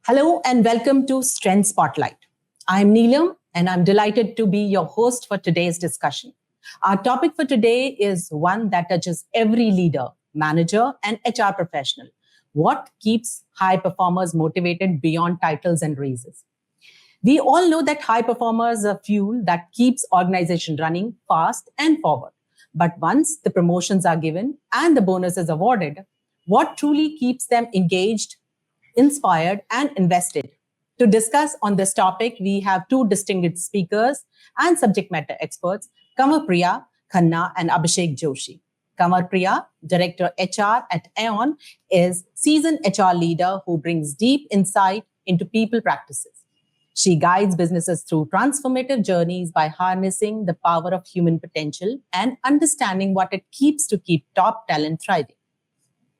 Hello and welcome to Strength Spotlight. I'm Neelam and I'm delighted to be your host for today's discussion. Our topic for today is one that touches every leader, manager, and HR professional. What keeps high performers motivated beyond titles and raises? We all know that high performers are fuel that keeps organization running fast and forward. But once the promotions are given and the bonus is awarded, what truly keeps them engaged, inspired, and invested? To discuss on this topic, we have two distinguished speakers and subject matter experts, Kanwarpriya, Khanna, and Abhishek Joshi. Kanwarpriya, Director HR at Aon, is seasoned HR leader who brings deep insight into people practices. She guides businesses through transformative journeys by harnessing the power of human potential and understanding what it keeps to keep top talent thriving.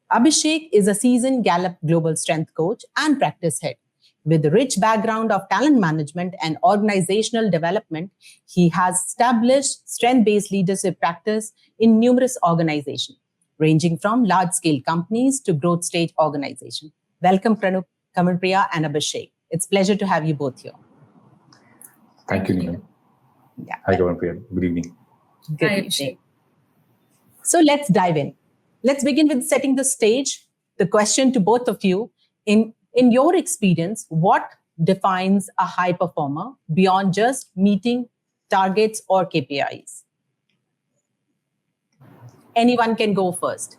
Abhishek is a seasoned Gallup Global Strength Coach and practice head. With a rich background of talent management and organizational development, he has established strength-based leadership practice in numerous organizations, ranging from large-scale companies to growth stage organizations. Welcome, Kanwarpriya and Abhishek. It's a pleasure to have you both here. Thank you, Neelam. Yeah. Hi, Kanwarpriya. Good evening. Good evening. So let's dive in. Let's begin with setting the stage. The question to both of you, in your experience, what defines a high performer beyond just meeting targets or KPIs? Anyone can go first.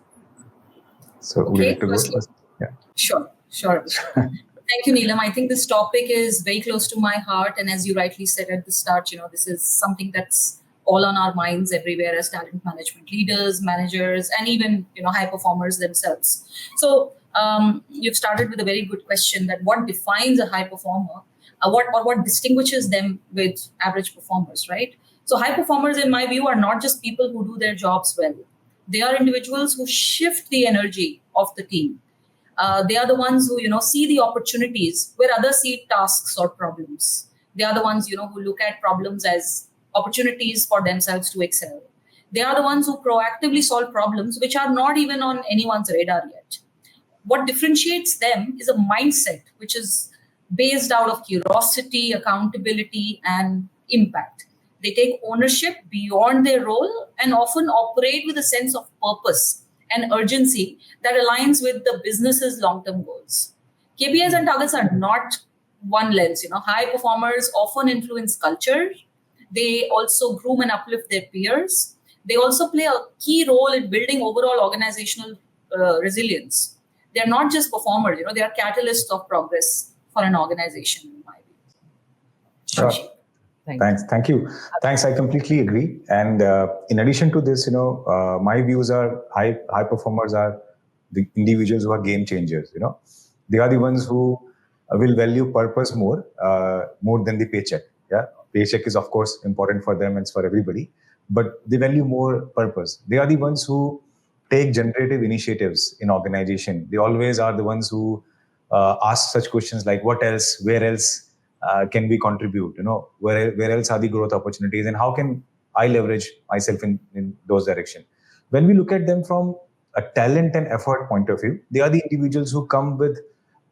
So would you like to go first? Yeah. Sure. Thank you, Neelam. I think this topic is very close to my heart. And as you rightly said at the start, this is something that's all on our minds everywhere as talent management leaders, managers, and even, high performers themselves. So you've started with a very good question that what defines a high performer, what distinguishes them with average performers, right? So high performers, in my view, are not just people who do their jobs well. They are individuals who shift the energy of the team. They are the ones who, see the opportunities where others see tasks or problems. They are the ones, who look at problems as opportunities for themselves to excel. They are the ones who proactively solve problems which are not even on anyone's radar yet. What differentiates them is a mindset which is based out of curiosity, accountability, and impact. They take ownership beyond their role and often operate with a sense of purpose and urgency that aligns with the business's long-term goals. KPIs and targets are not one lens. High performers often influence culture. They also groom and uplift their peers. They also play a key role in building overall organizational resilience. They're not just performers, they are catalysts of progress for an organization, in my view. Sure. Thank you. Thanks. I completely agree. And in addition to this, my views are high performers are the individuals who are game changers. They are the ones who will value purpose more than the paycheck. Yeah, paycheck is of course important for them and it's for everybody, but they value more purpose. They are the ones who take generative initiatives in organization. They always are the ones who ask such questions like what else, where else can we contribute? Where else are the growth opportunities and how can I leverage myself in those directions? When we look at them from a talent and effort point of view, they are the individuals who come with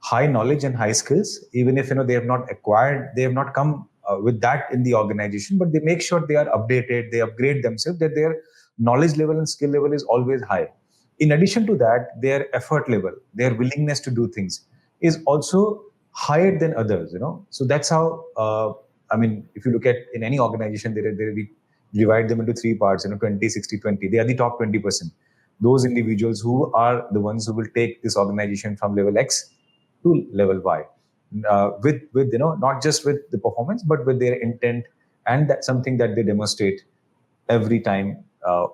high knowledge and high skills, even if they have not come with that in the organization, but they make sure they are updated, they upgrade themselves, that their knowledge level and skill level is always high. In addition to that, their effort level, their willingness to do things is also higher than others. So that's how, if you look at in any organization, we divide them into three parts, 20, 60, 20. They are the top 20%. Those individuals who are the ones who will take this organization from level X to level Y. With not just with the performance, but with their intent, and that's something that they demonstrate every time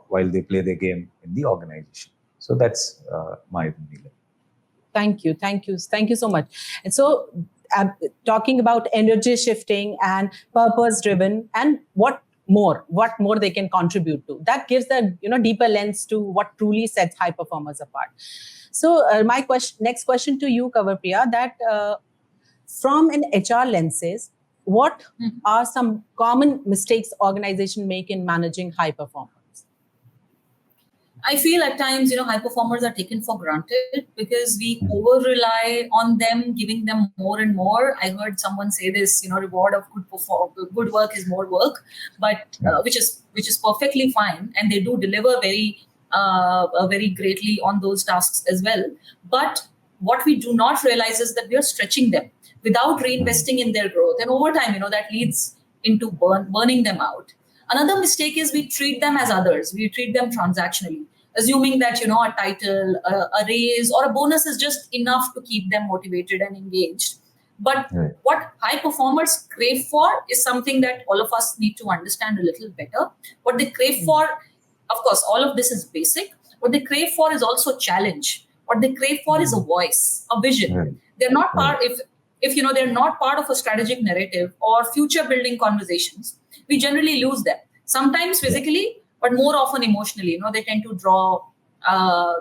while they play their game in the organization. So that's my opinion. Thank you so much. And so talking about energy shifting and purpose driven and what more they can contribute to, that gives a deeper lens to what truly sets high performers apart. So my next question to you, Kanwarpriya, that from an HR lenses, what are some common mistakes organizations make in managing high performers? I feel at times, high performers are taken for granted because we over rely on them, giving them more and more. I heard someone say this, reward of good work is more work, but which is perfectly fine, and they do deliver very greatly on those tasks as well. But what we do not realize is that we are stretching them without reinvesting in their growth, and over time, that leads into burning them out. Another mistake is we treat them as others. We treat them transactionally, assuming that, a title, a raise, or a bonus is just enough to keep them motivated and engaged. But what high performers crave for is something that all of us need to understand a little better. What they crave for, of course, all of this is basic. What they crave for is also challenge. What they crave for is a voice, a vision. They're not part, if they're not part of a strategic narrative or future building conversations, we generally lose them. Sometimes physically, but more often emotionally. They tend to draw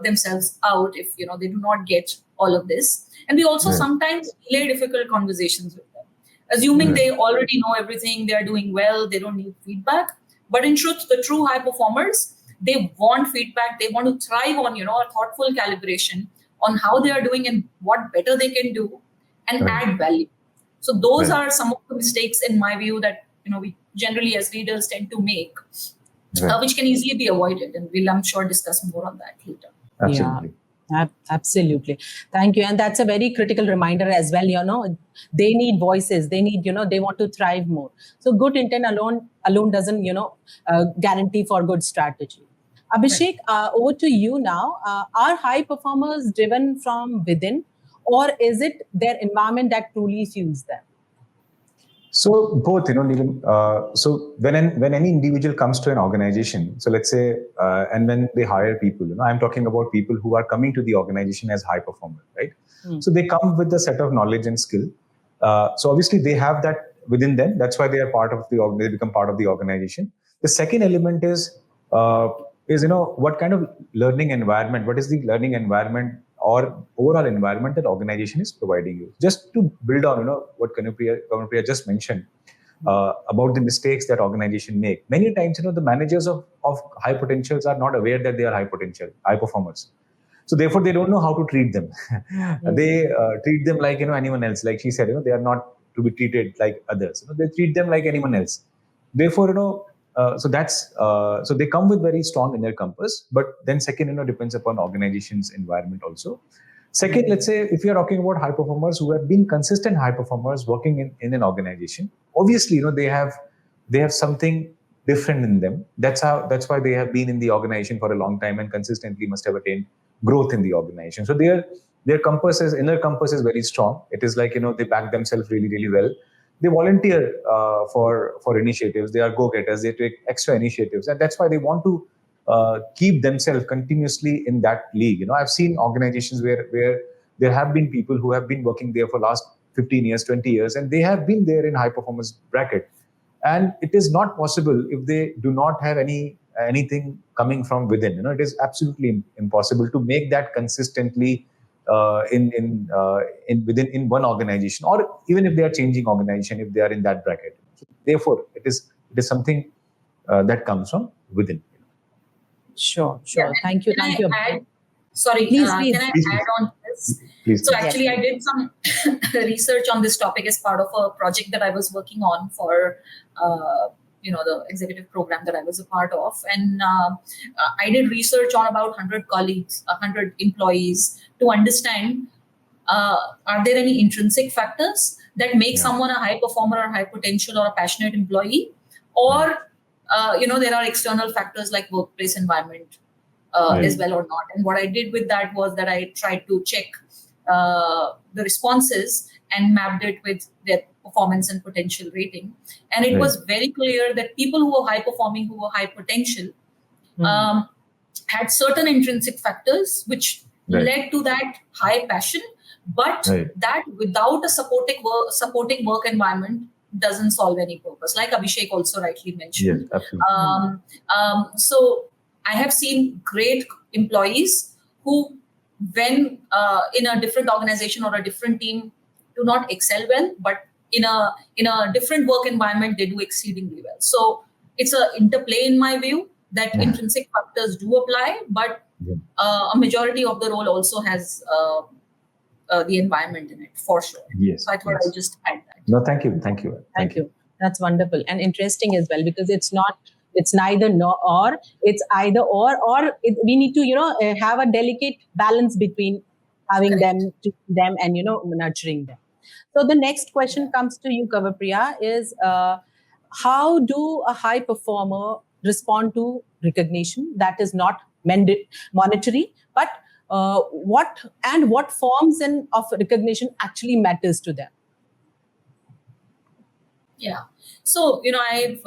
themselves out if they do not get all of this. And we also sometimes delay difficult conversations with them, assuming they already know everything, they are doing well, they don't need feedback. But in truth, the true high performers, they want feedback. They want to thrive on a thoughtful calibration on how they are doing and what better they can do and add value. So those are some of the mistakes, in my view, that we generally as leaders tend to make, which can easily be avoided. And we'll, I'm sure, discuss more on that later. Absolutely. Yeah, absolutely. Thank you. And that's a very critical reminder as well. They need voices. They need, they want to thrive more. So good intent alone doesn't, guarantee for good strategy. Abhishek, over to you now. Are high performers driven from within, or is it their environment that truly fuels them? So both, Neelam. So when any individual comes to an organization, so let's say, and when they hire people, I'm talking about people who are coming to the organization as high performers, right? So they come with a set of knowledge and skill. So obviously they have that within them. That's why they are part of they become part of the organization. The second element is what kind of learning environment, what is the learning environment or overall environment that organization is providing you. Just to build on, what Kanwarpriya just mentioned about the mistakes that organization make. Many times, the managers of high potentials are not aware that they are high performers. So therefore, they don't know how to treat them. They treat them like, anyone else. Like she said, they are not to be treated like others. They treat them like anyone else. Therefore, so that's so they come with very strong inner compass, but then second, depends upon organization's environment also. Second, let's say if you're talking about high performers who have been consistent high performers working in an organization, obviously, they have something different in them. That's why they have been in the organization for a long time and consistently must have attained growth in the organization. So their inner compass is very strong. It is like, they back themselves really, really well. They volunteer for initiatives. They are go-getters. They take extra initiatives, and that's why they want to keep themselves continuously in that league. I've seen organizations where there have been people who have been working there for last 15 years, 20 years, and they have been there in high performance bracket. And it is not possible if they do not have anything coming from within. It is absolutely impossible to make that consistently in one organization, or even if they are changing organization, if they are in that bracket. So therefore, it is something that comes from within. Sure. Thank you. Sorry, please. Can I add on this? Please. So actually, I did some research on this topic as part of a project that I was working on for the executive program that I was a part of. And I did research on about 100 colleagues, 100 employees to understand, are there any intrinsic factors that make someone a high performer or high potential or a passionate employee? Or, there are external factors like workplace environment as well or not. And what I did with that was that I tried to check the responses and mapped it with their performance and potential rating. And it was very clear that people who were high performing, who were high potential, had certain intrinsic factors which led to that high passion, but that without a supporting work environment doesn't solve any purpose, like Abhishek also rightly mentioned. Yes, absolutely. So I have seen great employees who, when in a different organization or a different team, do not excel well, but in a different work environment, they do exceedingly well. So it's an interplay, in my view. that intrinsic factors do apply, but a majority of the role also has the environment in it, for sure. Yes. So I thought I'll just add that. No, thank you. Thank you. That's wonderful and interesting as well, because it's neither nor or, it's either or we need to have a delicate balance between having them and nurturing them. So the next question comes to you, Kanwarpriya, is how do a high performer respond to recognition that is not monetary, but what forms of recognition actually matters to them? Yeah. So, I've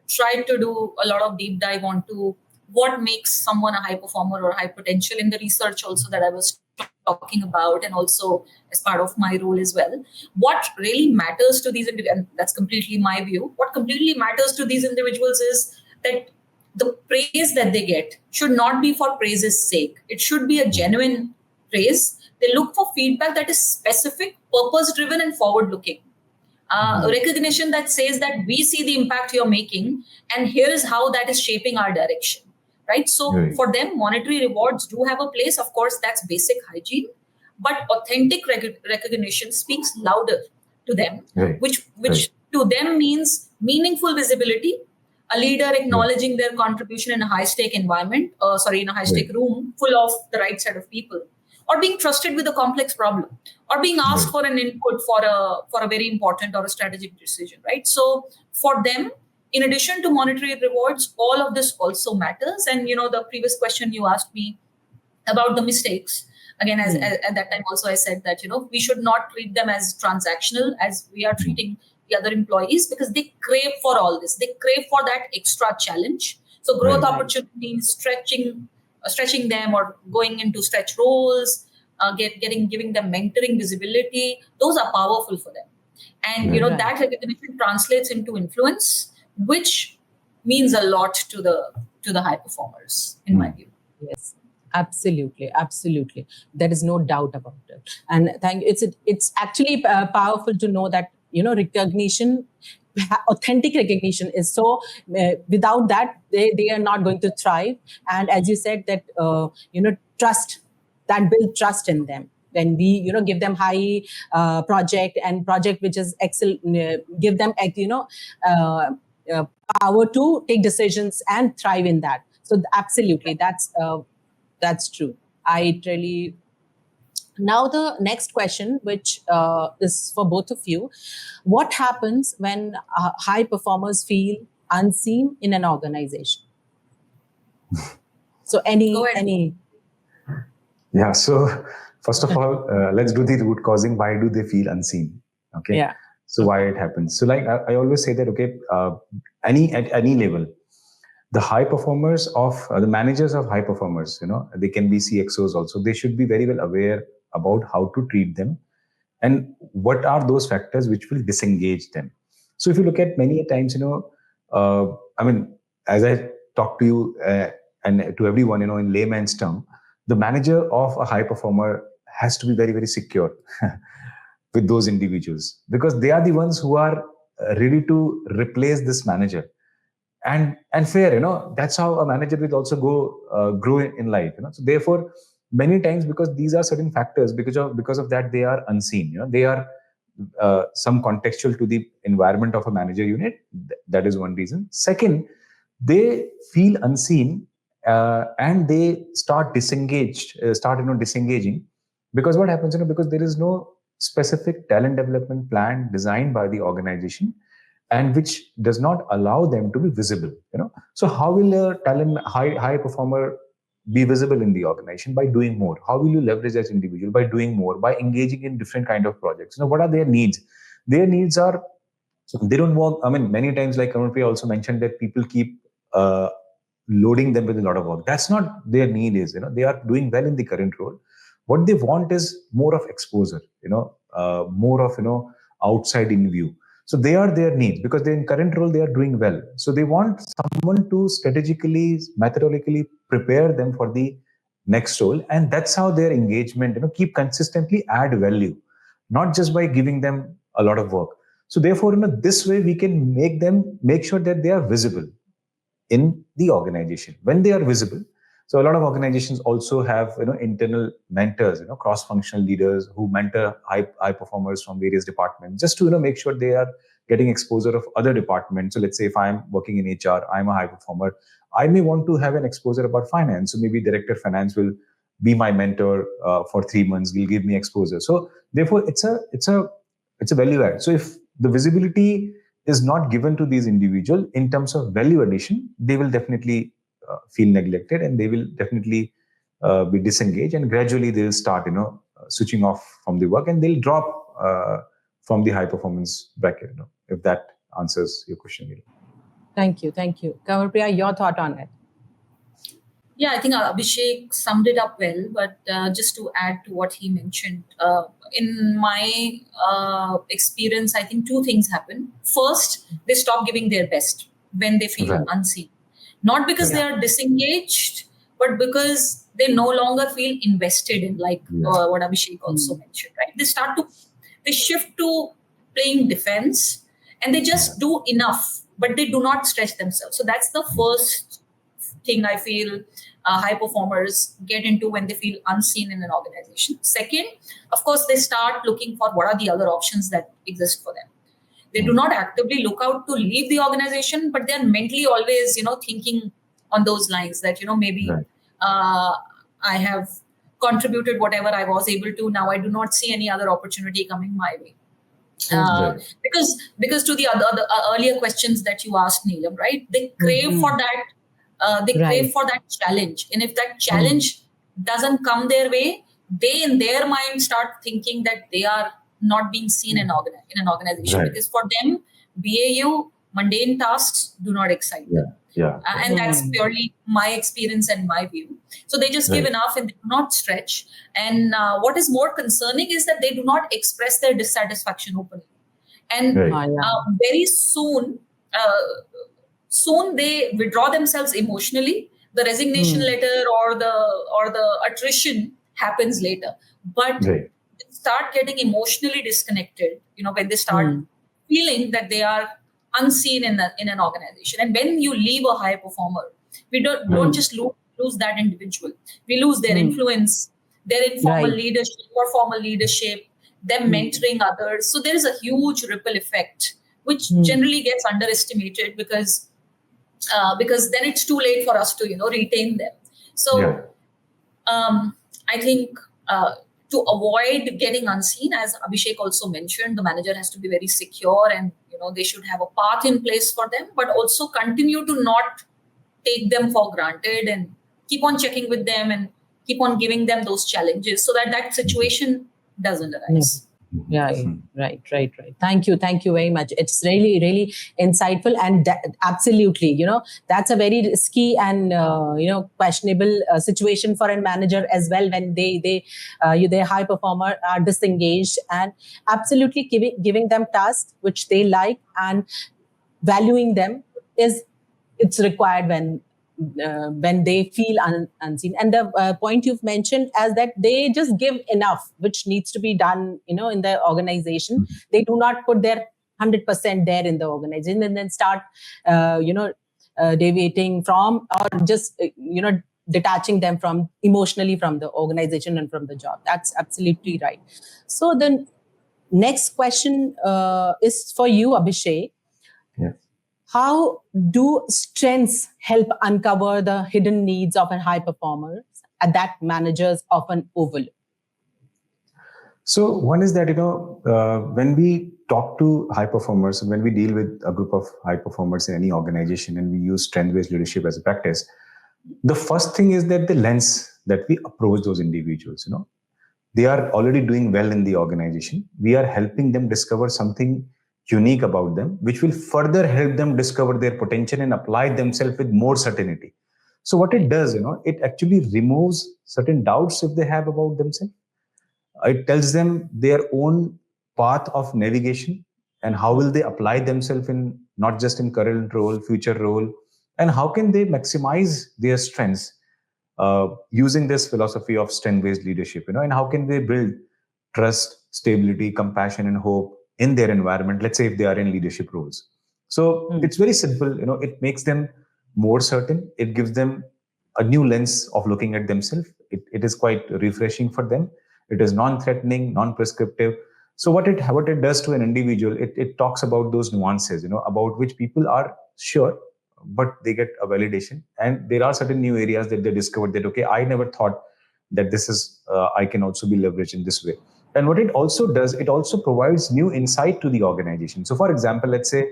tried to do a lot of deep dive onto what makes someone a high performer or high potential in the research also that I was talking about, and also as part of my role as well. What really matters to these individuals, and that's completely my view, what completely matters to these individuals is that the praise that they get should not be for praise's sake. It should be a genuine praise. They look for feedback that is specific, purpose-driven, and forward-looking. Recognition that says that we see the impact you're making, and here's how that is shaping our direction, right? So for them, monetary rewards do have a place. Of course, that's basic hygiene, but authentic recognition speaks louder to them, which to them means meaningful visibility, a leader acknowledging their contribution in a high-stake environment, in a high-stake room full of the right set of people, or being trusted with a complex problem, or being asked for an input for a very important or a strategic decision, right? So for them, in addition to monetary rewards, all of this also matters. And, the previous question you asked me about the mistakes, again, as at that time also I said that, we should not treat them as transactional as we are treating the other employees, because they crave for all this. They crave for that extra challenge. So growth opportunities, stretching them, or going into stretch roles, giving them mentoring, visibility, those are powerful for them. And that recognition translates into influence, which means a lot to the high performers, in my view. Yes, absolutely. There is no doubt about it. And it's actually powerful to know that recognition, authentic recognition is so, without that they are not going to thrive. And as you said that trust, that build trust in them. When we give them high project which is excellent, give them power to take decisions and thrive in that. So absolutely, that's true. I really. Now the next question, which is for both of you: what happens when high performers feel unseen in an organization? So any. Yeah. So first of all, let's do the root causing. Why do they feel unseen? Okay. Yeah. So why it happens? So like I always say that, okay, at any level, the high performers of the managers of high performers, they can be CXOs also. They should be very well aware about how to treat them and what are those factors which will disengage them. So if you look at many times, as I talk to you and to everyone, in layman's term, the manager of a high performer has to be very, very secure with those individuals, because they are the ones who are ready to replace this manager. And fair, that's how a manager will also grow in life. So therefore, many times, because these are certain factors, because of that, they are unseen. They are some contextual to the environment of a manager unit. That is one reason. Second, they feel unseen and they start disengaging, because what happens? Because there is no specific talent development plan designed by the organization, and which does not allow them to be visible. So how will a high performer be visible in the organization? By doing more. How will you leverage that individual? By doing more, by engaging in different kind of projects. What are their needs? Their needs are, they don't work. Many times, like Kanwarpriya also mentioned, that people keep loading them with a lot of work. That's not their need. Is they are doing well in the current role. What they want is more of exposure. More of outside in view. So they are their needs, because in current role they are doing well. So they want someone to strategically, methodically prepare them for the next role, and that's how their engagement keep consistently add value, not just by giving them a lot of work. So therefore, this way we can make sure that they are visible in the organization when they are visible. So a lot of organizations also have internal mentors, cross-functional leaders who mentor high performers from various departments, just to make sure they are getting exposure of other departments. So let's say if I'm working in HR, I'm a high performer, I may want to have an exposure about finance. So maybe director of finance will be my mentor for 3 months, will give me exposure. So therefore, it's a value add. So if the visibility is not given to these individuals in terms of value addition, they will definitely feel neglected, and they will definitely be disengaged, and gradually they will start switching off from the work, and they'll drop from the high performance bracket. If that answers your question. Thank you. Kanwarpriya, your thought on it? Yeah, I think Abhishek summed it up well, but just to add to what he mentioned, in my experience, I think two things happen. First, they stop giving their best when they feel unseen. Not because they are disengaged, but because they no longer feel invested in, like what Abhishek also mentioned, right? They shift to playing defense, and they just do enough, but they do not stretch themselves. So that's the first thing I feel high performers get into when they feel unseen in an organization. Second, of course, they start looking for what are the other options that exist for them. They do not actively look out to leave the organization, but they're mentally always, thinking on those lines that, maybe I have contributed whatever I was able to. Now I do not see any other opportunity coming my way. Because to the other earlier questions that you asked, Neelam, right? They crave for that. Crave for that challenge, and if that challenge doesn't come their way, they in their mind start thinking that they are not being seen in an organization, because for them, BAU mundane tasks do not excite them. And that's purely my experience and my view. So they just give enough and they do not stretch. And what is more concerning is that they do not express their dissatisfaction openly. And very soon they withdraw themselves emotionally. The resignation letter or the attrition happens later. But they start getting emotionally disconnected, when they start feeling that they are unseen in an organization. And when you leave a high performer, we don't just lose that individual. We lose their influence, their informal leadership or formal leadership, them mentoring others. So there is a huge ripple effect, which generally gets underestimated because then it's too late for us to retain them. So I think to avoid getting unseen, as Abhishek also mentioned, the manager has to be very secure, and they should have a path in place for them, but also continue to not take them for granted and keep on checking with them and keep on giving them those challenges so that situation doesn't arise. Right. Thank you very much. It's really insightful, and absolutely, that's a very risky and questionable situation for a manager as well, when their high performer are disengaged, and absolutely giving them tasks which they like and valuing them it's required when they feel unseen. And the point you've mentioned as that they just give enough, which needs to be done, in the organization. They do not put their 100% there in the organization and then start, deviating from, or just, detaching them emotionally from the organization and from the job. That's absolutely right. So the next question is for you, Abhishek. Yeah. How do strengths help uncover the hidden needs of a high performer that managers often overlook? So one is that, when we talk to high performers and when we deal with a group of high performers in any organization and we use strength-based leadership as a practice, the first thing is that the lens that we approach those individuals, they are already doing well in the organization. We are helping them discover something unique about them, which will further help them discover their potential and apply themselves with more certainty. So what it does, it actually removes certain doubts if they have about themselves. It tells them their own path of navigation and how will they apply themselves in not just in current role, future role, and how can they maximize their strengths using this philosophy of strength-based leadership, and how can they build trust, stability, compassion, and hope in their environment, let's say if they are in leadership roles. So it's very simple, it makes them more certain. It gives them a new lens of looking at themselves. It is quite refreshing for them. It is non-threatening, non-prescriptive. So what it does to an individual, it talks about those nuances, about which people are sure, but they get a validation. And there are certain new areas that they discovered that, okay, I never thought that this is, I can also be leveraged in this way. And what it also does, it also provides new insight to the organization. So for example, let's say,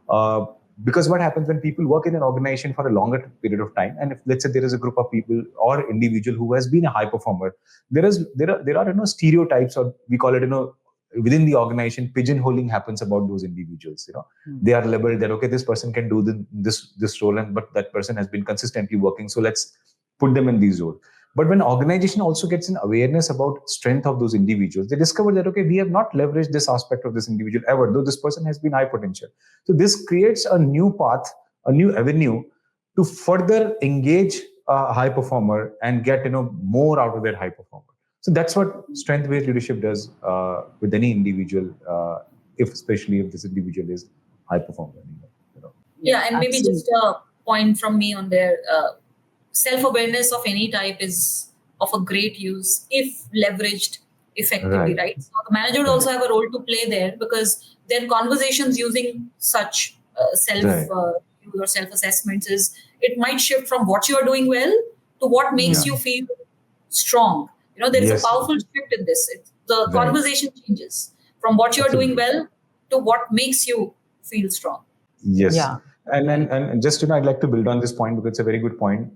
uh, because what happens when people work in an organization for a longer period of time, and if let's say there is a group of people or individual who has been a high performer, there are stereotypes, or we call it, within the organization, pigeonholing happens about those individuals. They are labeled that, okay, this person can do this role, but that person has been consistently working, so let's put them in these roles. But when organization also gets an awareness about strength of those individuals, they discover that, okay, we have not leveraged this aspect of this individual ever, though this person has been high potential. So this creates a new path, a new avenue to further engage a high performer and get more out of that high performer. So that's what strength-based leadership does with any individual, if especially if this individual is high performer. Yeah, and maybe just a point from me on there. Self-awareness of any type is of a great use if leveraged effectively, right? So the manager would also have a role to play there, because then conversations using such or self-assessments it might shift from what you are doing well to what makes you feel strong. There is a powerful shift in this. The conversation changes from what you are doing well to what makes you feel strong. Yes. Yeah. And just, I'd like to build on this point because it's a very good point.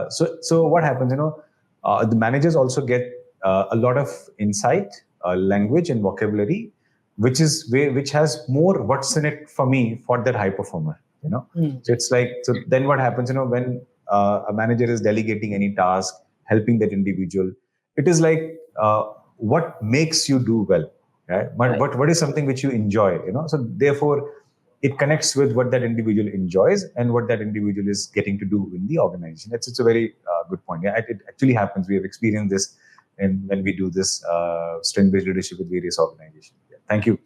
So what happens, the managers also get a lot of insight, language and vocabulary, which has more what's in it for me for that high performer, So it's like, so then what happens, when a manager is delegating any task, helping that individual, it is like, what makes you do well, right? But what is something which you enjoy, So therefore, it connects with what that individual enjoys and what that individual is getting to do in the organization. It's a very good point. Yeah, it actually happens. We have experienced this when we do this strength-based leadership with various organizations. Yeah. Thank you.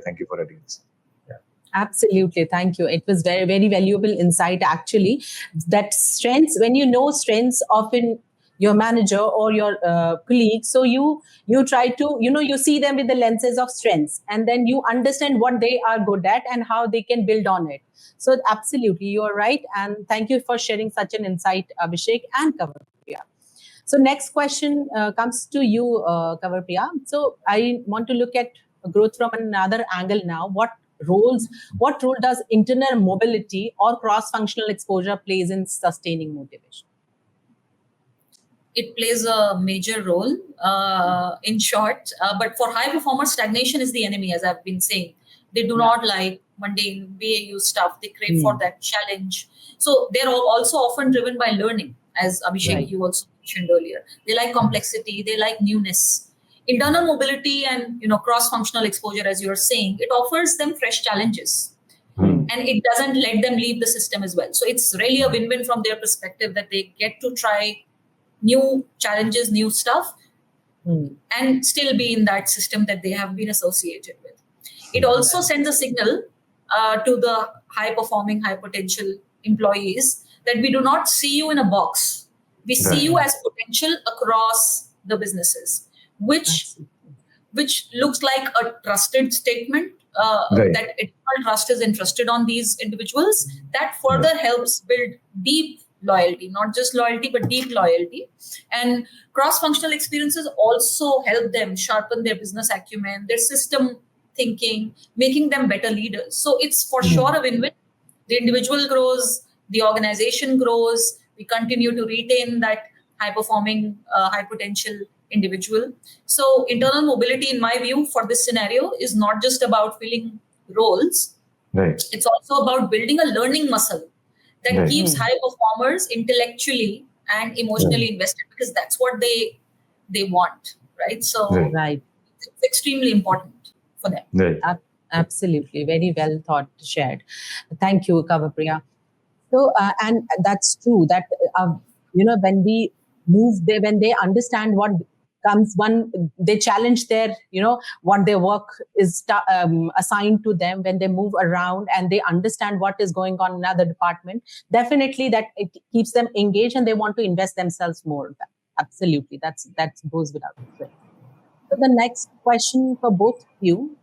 Thank you for adding this. Yeah. Absolutely. Thank you. It was very, very valuable insight, actually. That strengths, when you know strengths of your manager or your colleague, so you try to, you see them with the lenses of strengths, and then you understand what they are good at and how they can build on it. So absolutely, you are right. And thank you for sharing such an insight, Abhishek and Kanwarpriya. So next question comes to you, Kanwarpriya. So I want to look at growth from another angle now. What role does internal mobility or cross-functional exposure plays in sustaining motivation? It plays a major role, in short. But for high performers, stagnation is the enemy, as I've been saying. They do not like mundane BAU stuff. They crave for that challenge. So they're also often driven by learning, as Abhishek, you also mentioned earlier. They like complexity. They like newness. Internal mobility and cross-functional exposure, as you're saying, it offers them fresh challenges. And it doesn't let them leave the system as well. So it's really a win-win from their perspective, that they get to try new challenges, new stuff, and still be in that system that they have been associated with. It also sends a signal to the high-performing, high-potential employees that we do not see you in a box. We see you as potential across the businesses, which looks like a trusted statement, that eternal trust is entrusted on these individuals. That further helps build deep loyalty, not just loyalty, but deep loyalty. And cross-functional experiences also help them sharpen their business acumen, their system thinking, making them better leaders. So it's for sure a win-win. The individual grows, the organization grows, we continue to retain that high-performing, high-potential individual. So internal mobility, in my view, for this scenario is not just about filling roles. It's also about building a learning muscle that keeps high performers intellectually and emotionally invested, because that's what they want, right? So it's extremely important for them. Absolutely. Very well thought, shared. Thank you, Kanwarpriya. So, and that's true that, when we move there, when they understand what comes one, they challenge their, what their work is assigned to them. When they move around and they understand what is going on in another department, definitely that it keeps them engaged and they want to invest themselves more. Absolutely, that goes without saying. So the next question for both of you,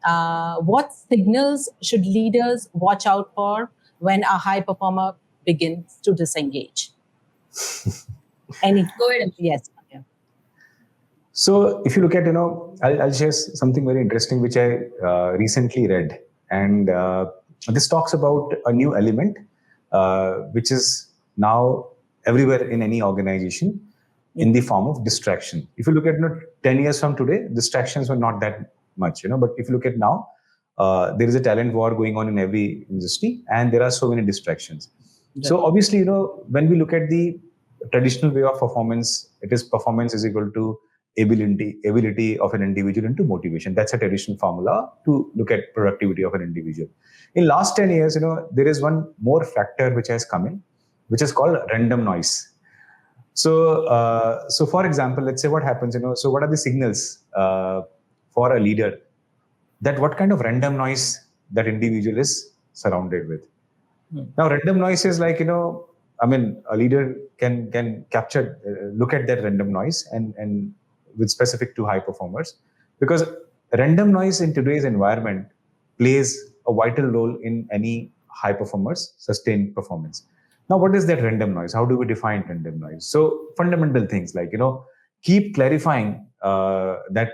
what signals should leaders watch out for when a high performer begins to disengage? Go ahead. Yes. Yeah. So if you look at, I'll share something very interesting which I recently read. And this talks about a new element which is now everywhere in any organization in the form of distraction. If you look at 10 years from today, distractions were not that much, but if you look at now, there is a talent war going on in every industry and there are so many distractions. Right. So obviously, when we look at the traditional way of performance, it is performance is equal to ability of an individual into motivation. That's a traditional formula to look at productivity of an individual. In last 10 years, there is one more factor which has come in, which is called random noise. So for example, let's say what happens, so what are the signals for a leader that what kind of random noise that individual is surrounded with? Now, random noise is like, a leader can capture, look at that random noise and with specific to high performers, because random noise in today's environment plays a vital role in any high performers sustained performance. Now, what is that random noise? How do we define random noise? So fundamental things like, keep clarifying that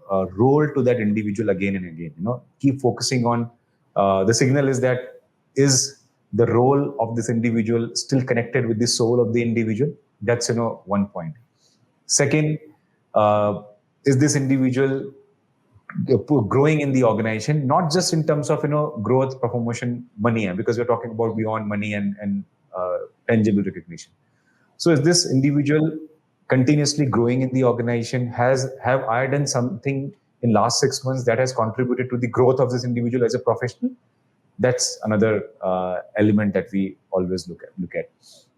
role to that individual again and again, keep focusing on the signal is the role of this individual still connected with the soul of the individual. That's, one point. Second, is this individual growing in the organization, not just in terms of, growth, promotion, money, because we're talking about beyond money and tangible recognition. So is this individual continuously growing in the organization? Have I done something in last 6 months that has contributed to the growth of this individual as a professional? That's another element that we always look at.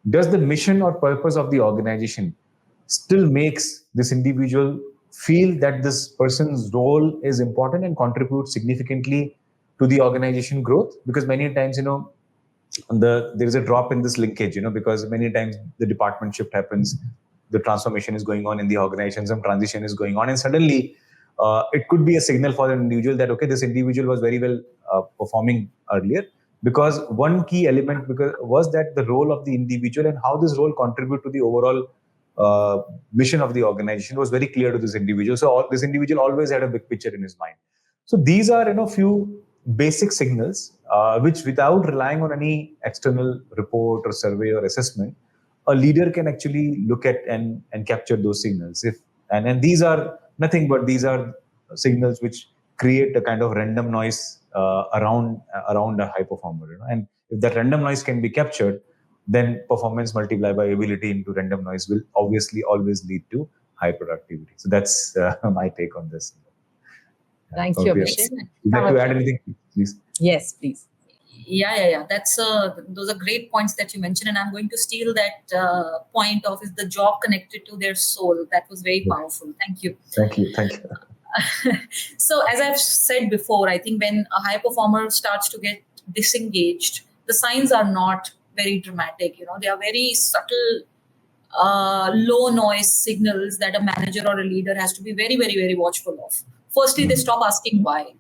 Does the mission or purpose of the organization still makes this individual feel that this person's role is important and contributes significantly to the organization growth? Because many times, there is a drop in this linkage, because many times the department shift happens, the transformation is going on in the organization, some transition is going on, and suddenly it could be a signal for an individual that, okay, this individual was very well performing earlier, because one key element was that the role of the individual and how this role contribute to the overall mission of the organization was very clear to this individual. So this individual always had a big picture in his mind. So these are, few basic signals which, without relying on any external report or survey or assessment, a leader can actually look at and capture those signals. And these are nothing but these are signals which create a kind of random noise around a high performer. And if that random noise can be captured, then performance multiplied by ability into random noise will obviously always lead to high productivity. So that's my take on this. Thank you, Abhishek. Would you like to add anything, please? Yes, please. Yeah. That's those are great points that you mentioned, and I'm going to steal that point of is the job connected to their soul. That was very powerful. Thank you. Thank you. So as I've said before, I think when a high performer starts to get disengaged, the signs are not very dramatic. They are very subtle, low noise signals that a manager or a leader has to be very, very, very watchful of. Firstly, they stop asking why.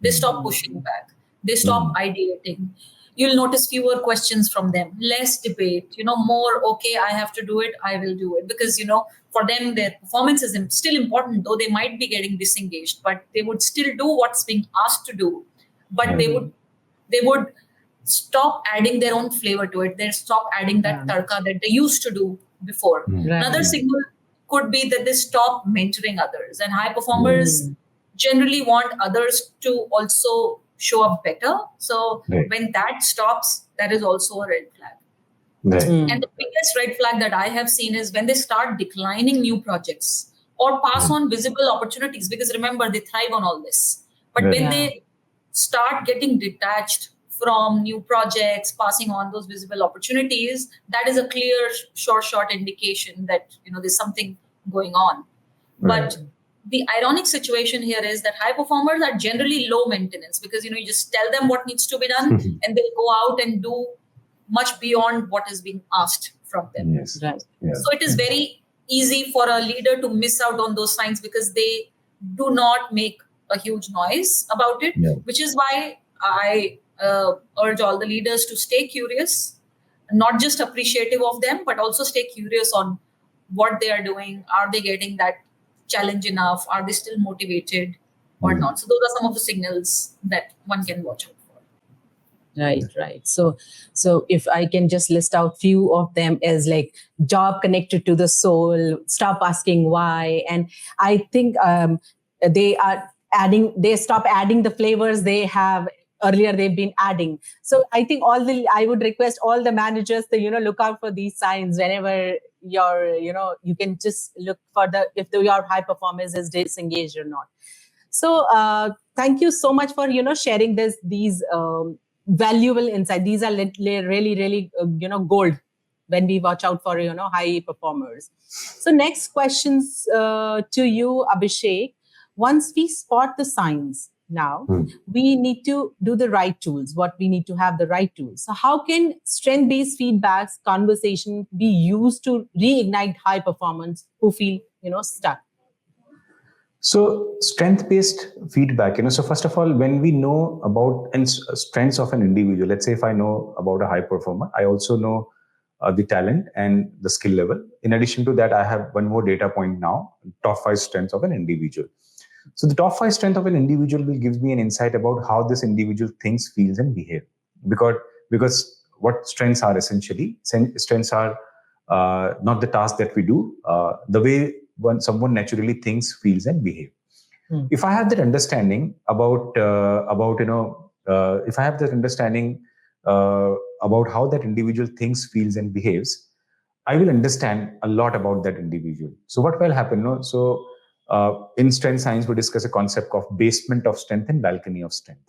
They stop pushing back. They stop ideating. You'll notice fewer questions from them, less debate, more, okay, I have to do it, I will do it. Because, for them, their performance is still important, though they might be getting disengaged, but they would still do what's being asked to do. But they would stop adding their own flavor to it. They'll stop adding that tarka that they used to do before. Another signal could be that they stop mentoring others. And high performers generally want others to also show up better. So when that stops, that is also a red flag. And the biggest red flag that I have seen is when they start declining new projects or pass on visible opportunities, because remember, they thrive on all this. But when they start getting detached from new projects, passing on those visible opportunities, that is a clear short indication that, there's something going on. But the ironic situation here is that high performers are generally low maintenance because, you just tell them what needs to be done and they'll go out and do much beyond what is being asked from them. Yes. Right. Yes. So it is very easy for a leader to miss out on those signs because they do not make a huge noise about it, which is why I urge all the leaders to stay curious, not just appreciative of them, but also stay curious on what they are doing. Are they getting that challenge enough? Are they still motivated or not? So those are some of the signals that one can watch out for. Right. So if I can just list out few of them as like job connected to the soul, stop asking why. And I think they stop adding the flavors they have earlier they've been adding. So I think I would request all the managers to, look out for these signs whenever you can just look for if your high performance is disengaged or not. So thank you so much for, sharing these valuable insight. These are really, gold when we watch out for, high performers. So next questions to you, Abhishek. Once we spot the signs, now we need to do the right tools. What we need to have the right tools. So how can strength-based feedbacks conversation be used to reignite high performance who feel, stuck? So strength-based feedback, so first of all, when we know about strengths of an individual, let's say if I know about a high performer, I also know the talent and the skill level. In addition to that, I have one more data point now, top 5 strengths of an individual. So the top 5 strengths of an individual will give me an insight about how this individual thinks, feels, and behave. Because what strengths are essentially, strengths are not the task that we do, the way someone naturally thinks, feels, and behave. If I have that understanding about if I have that understanding about how that individual thinks, feels, and behaves, I will understand a lot about that individual. So what will happen? In strength science, we discuss a concept of basement of strength and balcony of strength.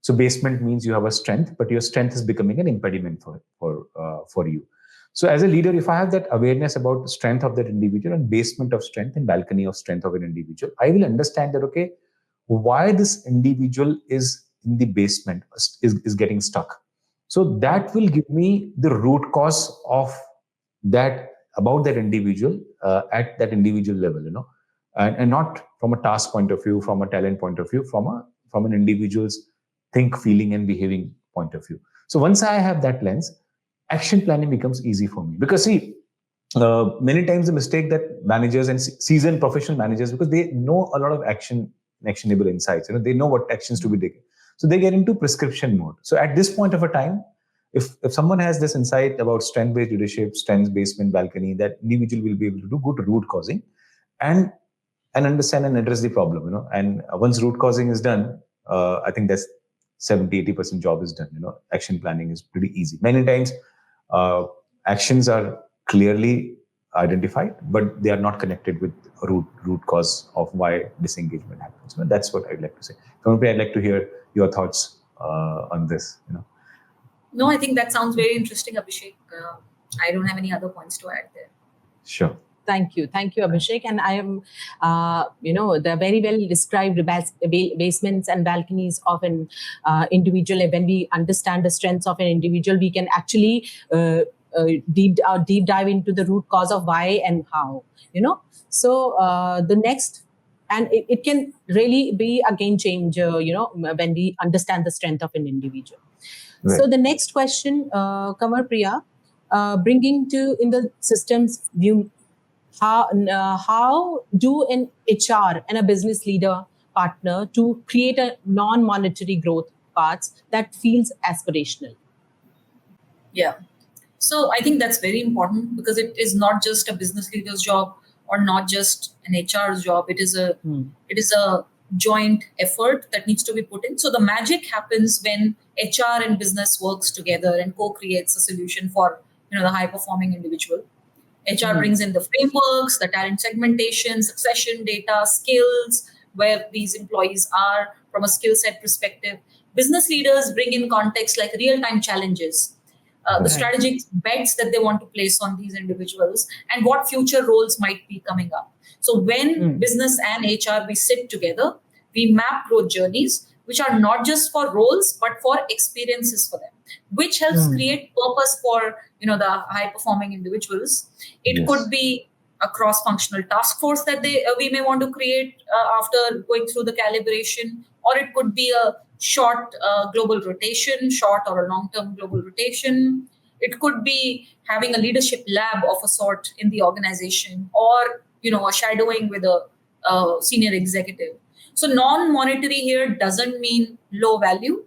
So basement means you have a strength, but your strength is becoming an impediment for you. So as a leader, if I have that awareness about the strength of that individual and basement of strength and balcony of strength of an individual, I will understand that, okay, why this individual is in the basement, is getting stuck. So that will give me the root cause of that, about that individual at that individual level, and not from a task point of view, from a talent point of view, from an individual's think, feeling, and behaving point of view. So once I have that lens, action planning becomes easy for me. Because see, many times the mistake that managers and seasoned professional managers, because they know a lot of actionable insights, they know what actions to be taken. So they get into prescription mode. So at this point of a time, if someone has this insight about strength-based leadership, strengths, basement, balcony, that individual will be able to do good root causing and understand and address the problem, and once root causing is done, I think that's 70-80% job is done. Action planning is pretty easy. Many times actions are clearly identified, but they are not connected with root cause of why disengagement happens. That's what I'd like to say. Kanwarpriya, I'd like to hear your thoughts on this. No, I think that sounds very interesting, Abhishek. I don't have any other points to add there. Sure. Thank you, Abhishek. And I am, the very well described basements and balconies of an individual. When we understand the strengths of an individual, we can actually deep dive into the root cause of why and how. So the next, and it can really be a game changer. When we understand the strength of an individual. Right. So the next question, Kanwarpriya, bringing in the systems view. How do an HR and a business leader partner to create a non-monetary growth paths that feels aspirational? Yeah. So I think that's very important because it is not just a business leader's job or not just an HR's job. It is a joint effort that needs to be put in. So the magic happens when HR and business works together and co-creates a solution for the high-performing individual. HR brings in the frameworks, the talent segmentation, succession data, skills, where these employees are from a skill set perspective. Business leaders bring in context like real-time challenges. the strategic bets that they want to place on these individuals, and what future roles might be coming up. So when business and HR, we sit together, we map growth journeys, which are not just for roles, but for experiences for them, which helps create purpose for, the high performing individuals. It could be a cross-functional task force that we may want to create after going through the calibration, or it could be a short global rotation, short or a long-term global rotation. It could be having a leadership lab of a sort in the organization, or a shadowing with a senior executive. So non-monetary here doesn't mean low value,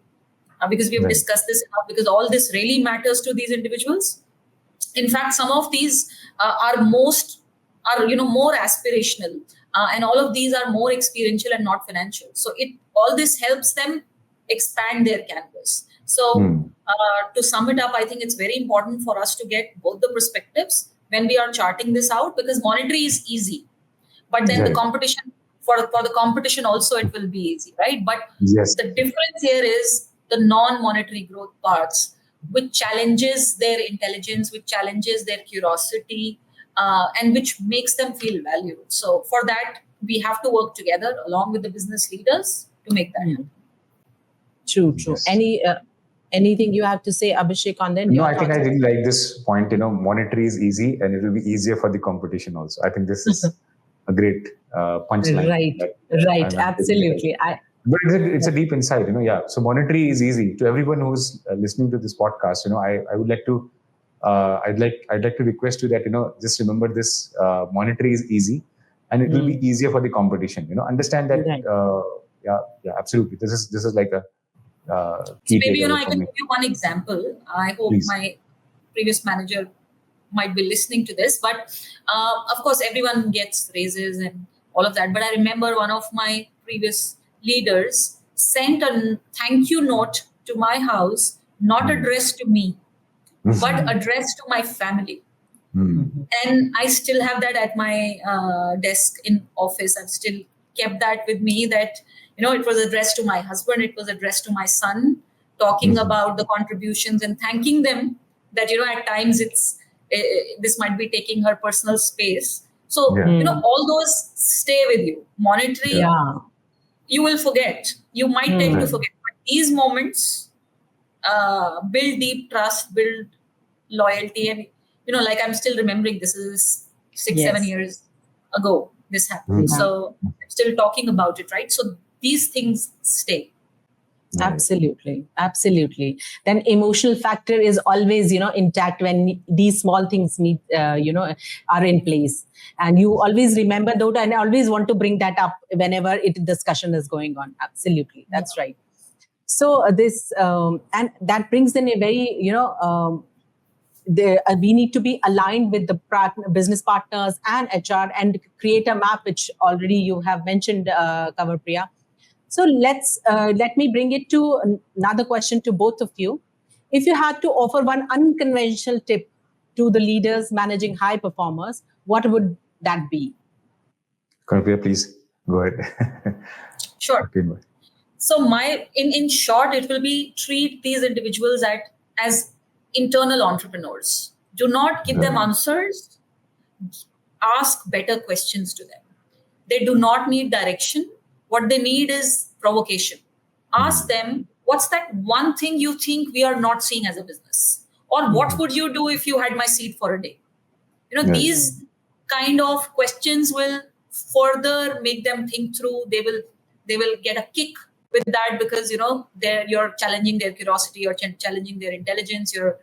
because we've discussed this enough, because all this really matters to these individuals. In fact, some of these are more aspirational, and all of these are more experiential and not financial. So all this helps them expand their canvas. So to sum it up, I think it's very important for us to get both the perspectives when we are charting this out, because monetary is easy, but then the competition for the competition also, it will be easy, right? But the difference here is the non-monetary growth parts, which challenges their intelligence, which challenges their curiosity, and which makes them feel valued. So for that, we have to work together along with the business leaders to make that happen. True. Yes. Anything you have to say, Abhishek, on that? No, I think I really like this point. Monetary is easy, and it will be easier for the competition also. I think this is a great punchline. Right. Absolutely. But it's a deep insight. So monetary is easy to everyone who's listening to this podcast. I would like to, I'd like to request you that just remember this: monetary is easy, and it will be easier for the competition. Understand that. Yeah, absolutely. This is like a key. So maybe I can give you one example. I hope my previous manager might be listening to this, but of course everyone gets raises and all of that. But I remember one of my previous leaders sent a thank you note to my house, not addressed to me, but addressed to my family. And I still have that at my desk in office. I've still kept that with me, that it was addressed to my husband, it was addressed to my son, talking about the contributions and thanking them, that at times this might be taking her personal space. So all those stay with you. Monetary, you will forget. You might tend to forget. But these moments build deep trust, build loyalty. And, like I'm still remembering, this is 6-7 years ago this happened. So I'm still talking about it, right? So these things stay. Absolutely. Then emotional factor is always, intact when these small things meet, are in place. And you always remember those, and I always want to bring that up whenever discussion is going on. Absolutely. That's right. So this, and that brings in a very, we need to be aligned with the business partners and HR and create a map, which already you have mentioned, Kanwarpriya. So let me bring it to another question to both of you. If you had to offer one unconventional tip to the leaders managing high performers, what would that be? Kanwarpriya, please go ahead. Sure. So in short, it will be treat these individuals as internal entrepreneurs. Do not give them answers. Ask better questions to them. They do not need direction. What they need is provocation. Ask them, what's that one thing you think we are not seeing as a business? Or what would you do if you had my seat for a day? These kind of questions will further make them think through. They will get a kick with that, because you're challenging their curiosity, you're challenging their intelligence, you're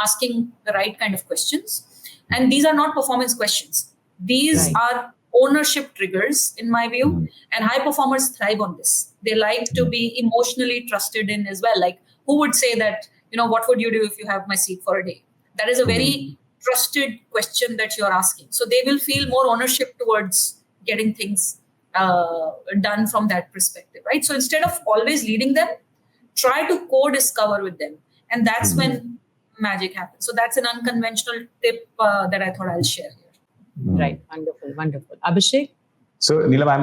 asking the right kind of questions. And these are not performance questions. These are ownership triggers, in my view, and high performers thrive on this. They like to be emotionally trusted in as well. Like, who would say that, what would you do if you have my seat for a day? That is a very trusted question that you're asking. So they will feel more ownership towards getting things done from that perspective, right? So instead of always leading them, try to co-discover with them. And that's when magic happens. So that's an unconventional tip that I thought I'll share here. Right. Wonderful. Abhishek? So Neelam, I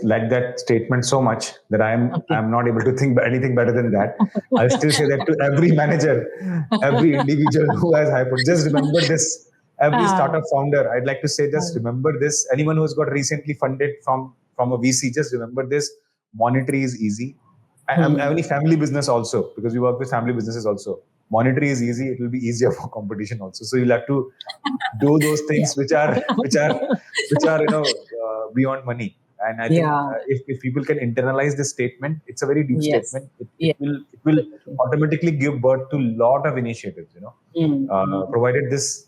like that statement so much that I'm not able to think anything better than that. I'll still say that to every manager, every individual who has high potential. Just remember this. Every startup founder, I'd like to say, just remember this. Anyone who's got recently funded from a VC, just remember this. Monetary is easy. Any family business also, because we work with family businesses also. Monetary is easy. It will be easier for competition also. So you'll have to do those things which are beyond money. And I think if people can internalize this statement, it's a very deep statement. It will automatically give birth to a lot of initiatives. Provided this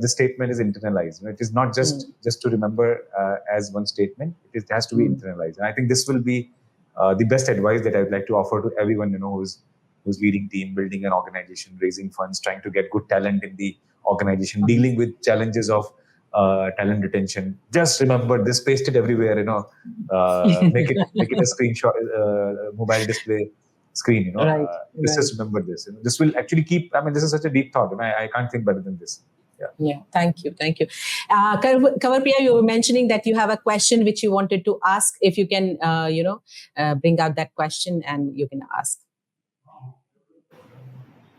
statement is internalized. It is not just to remember as one statement. It has to be internalized. And I think this will be the best advice that I would like to offer to everyone who's leading team, building an organization, raising funds, trying to get good talent in the organization, dealing with challenges of talent retention. Just remember this, paste it everywhere, make it a screenshot, mobile display screen, just remember this. This will actually keep, this is such a deep thought, and I can't think better than this. Yeah, thank you. Kanwarpriya, you were mentioning that you have a question which you wanted to ask. If you can, bring out that question and you can ask.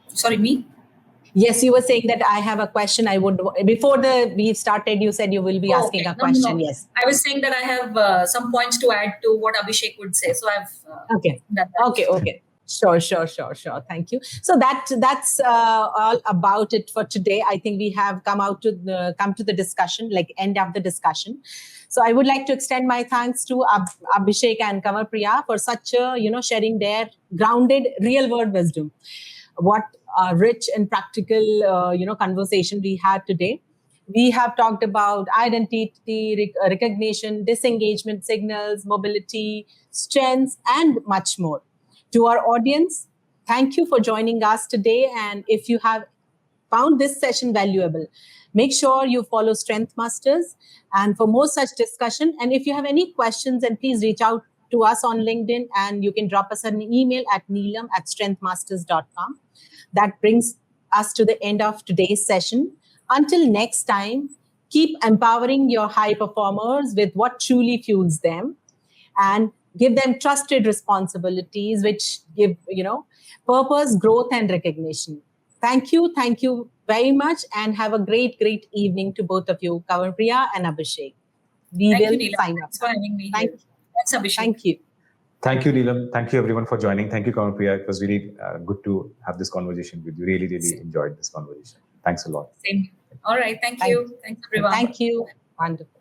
Sorry, me? Yes, you were saying that I have a question. Before we started, you said you will be asking a question. No. Yes. I was saying that I have some points to add to what Abhishek would say. So I've done that. Okay. Sure. Thank you. So that's all about it for today. I think we have come to the discussion, like end of the discussion. So I would like to extend my thanks to Abhishek and Kanwarpriya for such sharing their grounded real world wisdom. What a rich and practical conversation we had today. We have talked about identity, recognition, disengagement signals, mobility, strengths, and much more. To our audience, thank you for joining us today. And if you have found this session valuable, make sure you follow Strength Masters and for more such discussion. And if you have any questions, then please reach out to us on LinkedIn, and you can drop us an email at neelam@strengthmasters.com. That brings us to the end of today's session. Until next time, keep empowering your high performers with what truly fuels them, and give them trusted responsibilities which give, purpose, growth, and recognition. Thank you very much, and have a great evening to both of you, Kanwarpriya and Abhishek. We will sign up. Thanks for having me here. Thanks, Abhishek. Thank you. Thank you, Neelam. Thank you, everyone, for joining. Thank you, Kanwarpriya. It was really good to have this conversation with you. Really enjoyed this conversation. Thanks a lot. Same. All right. Thank you. Thanks, everyone. Thank you. Wonderful.